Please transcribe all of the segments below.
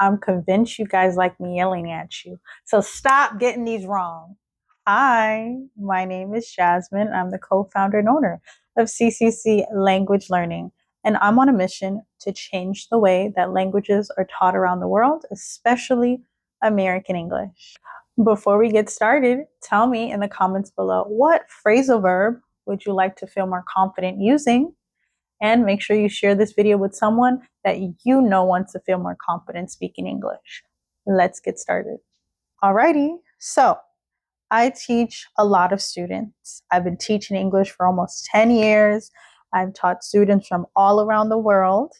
I'm convinced you guys like me yelling at you. So stop getting these wrong. Hi, my name is Jasmine. I'm the co-founder and owner of CCC Language Learning, and I'm on a mission to change the way that languages are taught around the world, especially American English. Before we get started, tell me in the comments below, what phrasal verb would you like to feel more confident using? And make sure you share this video with someone that you know wants to feel more confident speaking English. Let's get started. Alrighty, so I teach a lot of students. I've been teaching English for almost 10 years. I've taught students from all around the world.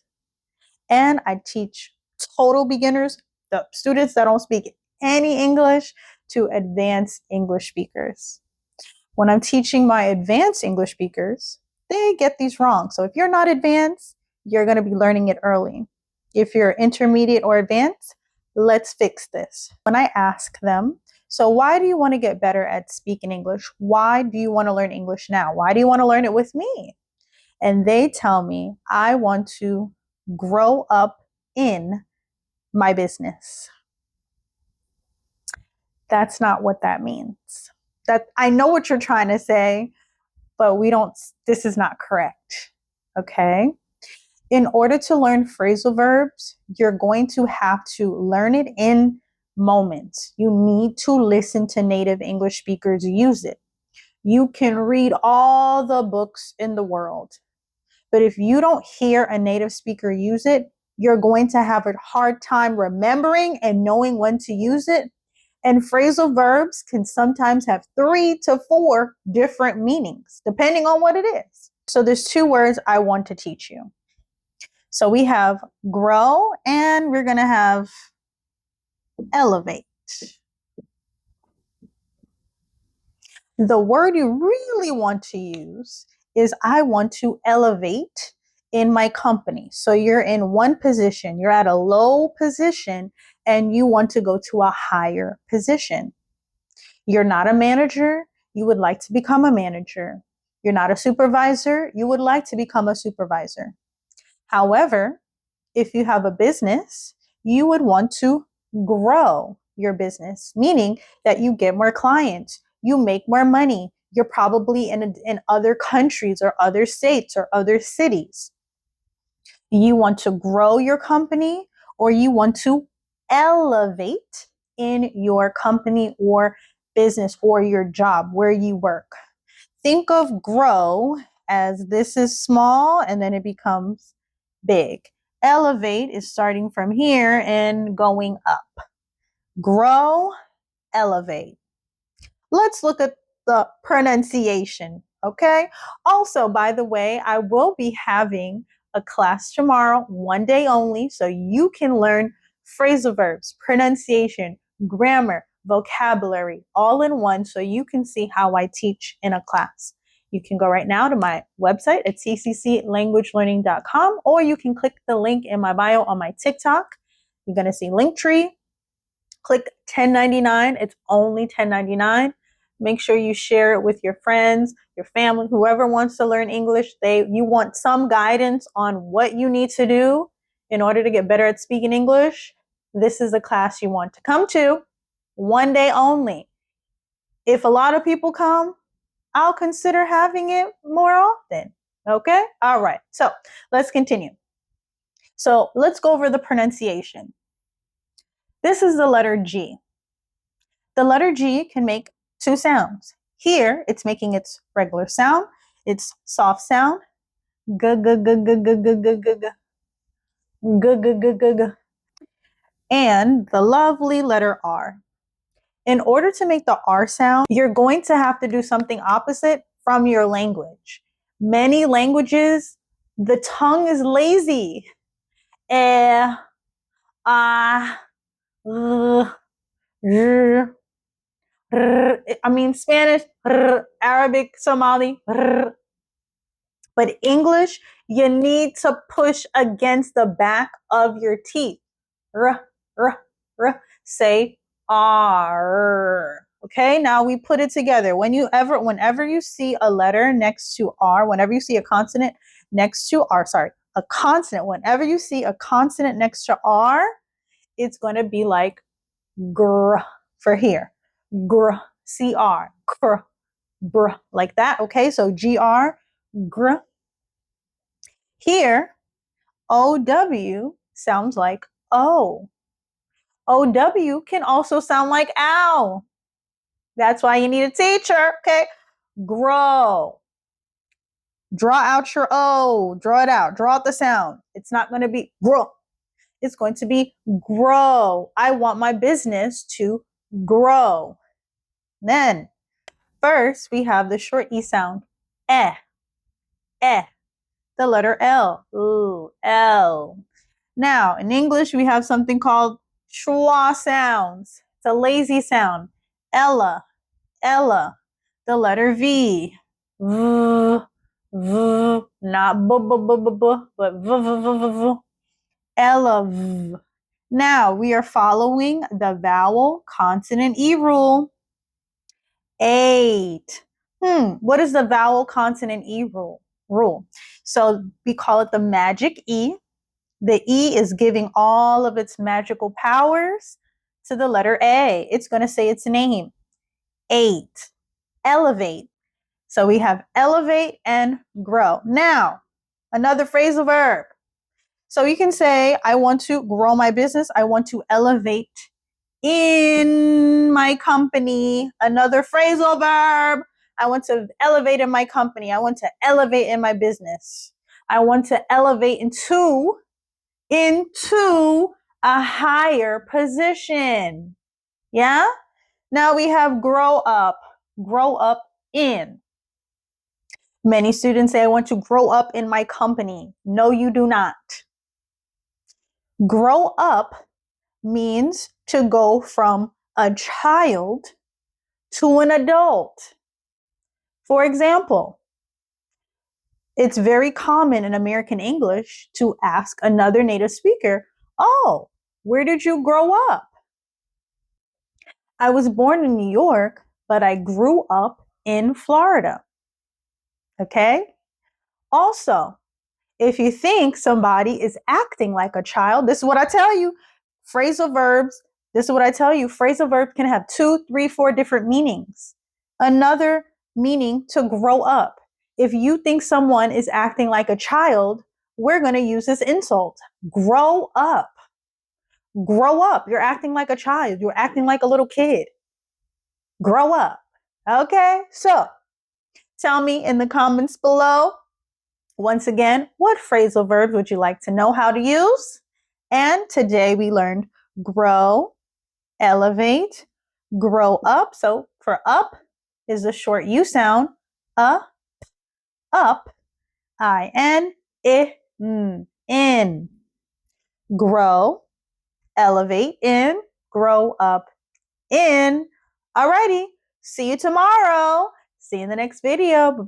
And I teach total beginners, the students that don't speak any English, to advanced English speakers. When I'm teaching my advanced English speakers, they get these wrong. So if you're not advanced, you're going to be learning it early. If you're intermediate or advanced, let's fix this. When I ask them, so why do you want to get better at speaking English? Why do you want to learn English now? Why do you want to learn it with me? And they tell me, I want to grow up in my business. That's not what that means. That I know what you're trying to say, but this is not correct. Okay? In order to learn phrasal verbs, you're going to have to learn it in moments. You need to listen to native English speakers use it. You can read all the books in the world, but if you don't hear a native speaker use it, you're going to have a hard time remembering and knowing when to use it. And phrasal verbs can sometimes have 3 to 4 different meanings, depending on what it is. So there's 2 words I want to teach you. So we have grow and we're going to have elevate. The word you really want to use is I want to elevate in my company. So you're in one position, you're at a low position, and you want to go to a higher position. You're not a manager, you would like to become a manager. You're not a supervisor, you would like to become a supervisor. However, if you have a business, you would want to grow your business, meaning that you get more clients, you make more money. You're probably in other countries or other states or other cities. You want to grow your company, or you want to elevate in your company or business or your job where you work. Think of grow as this is small and then it becomes big. Elevate is starting from here and going up. Grow, elevate. Let's look at the pronunciation, okay? Also, by the way, I will be having a class tomorrow, one day only, so you can learn phrasal verbs, pronunciation, grammar, vocabulary, all in one, so you can see how I teach in a class. You can go right now to my website at ccclanguagelearning.com, or you can click the link in my bio on my TikTok. You're going to see Linktree. Click $10.99. It's only $10.99. Make sure you share it with your friends, your family, whoever wants to learn English. You want some guidance on what you need to do in order to get better at speaking English. This is a class you want to come to, one day only. If a lot of people come, I'll consider having it more often. Okay? All right. So let's continue. So let's go over the pronunciation. This is the letter G. The letter G can make 2 sounds. Here, it's making its regular sound, its soft sound, g g g g g g g g g g. And the lovely letter R. In order to make the R sound, you're going to have to do something opposite from your language. Many languages, the tongue is lazy. Spanish, Arabic, Somali. But English, you need to push against the back of your teeth. Say R. Okay, now we put it together. Whenever you see a letter next to R, whenever you see a consonant next to R, a consonant, whenever you see a consonant next to R, it's going to be like gr for here. Gr, C-R, cr, br, like that. Okay, so G-R, gr. Here, O-W sounds like O. O-W can also sound like ow. That's why you need a teacher, okay? Grow. Draw out your O. Draw it out. Draw out the sound. It's not going to be grow. It's going to be grow. I want my business to grow. Then, first, we have the short E sound. Eh. Eh. The letter L. Ooh, L. Now, in English, we have something called schwa sounds. It's a lazy sound. Ella. Ella. The letter V. V. V. Not b, b, b, b, b, but v, v, v, v, v. Ella. V. Now, we are following the vowel consonant E rule. 8. What is the vowel consonant E rule? So we call it the magic E. The E is giving all of its magical powers to the letter A. It's going to say its name. 8. Elevate. So we have elevate and grow. Now, another phrasal verb. So you can say, I want to grow my business. I want to elevate in my company. Another phrasal verb. I want to elevate in my company. I want to elevate in my business. I want to elevate into a higher position. Yeah? Now we have grow up. Grow up in. Many students say, I want to grow up in my company. No, you do not. Grow up means to go from a child to an adult. For example, it's very common in American English to ask another native speaker, oh, where did you grow up? I was born in New York, but I grew up in Florida. Okay? Also, if you think somebody is acting like a child, this is what I tell you. Phrasal verbs, this is what I tell you. Phrasal verbs can have 2, 3, 4 different meanings. Another meaning to grow up. If you think someone is acting like a child, we're going to use this insult. Grow up. Grow up. You're acting like a child. You're acting like a little kid. Grow up. Okay? So, tell me in the comments below. Once again, what phrasal verbs would you like to know how to use? And today we learned grow, elevate, grow up. So for up is the short U sound. Up, I-N, in. Grow, elevate, in, grow up, in. Alrighty, see you tomorrow. See you in the next video. Bye-bye.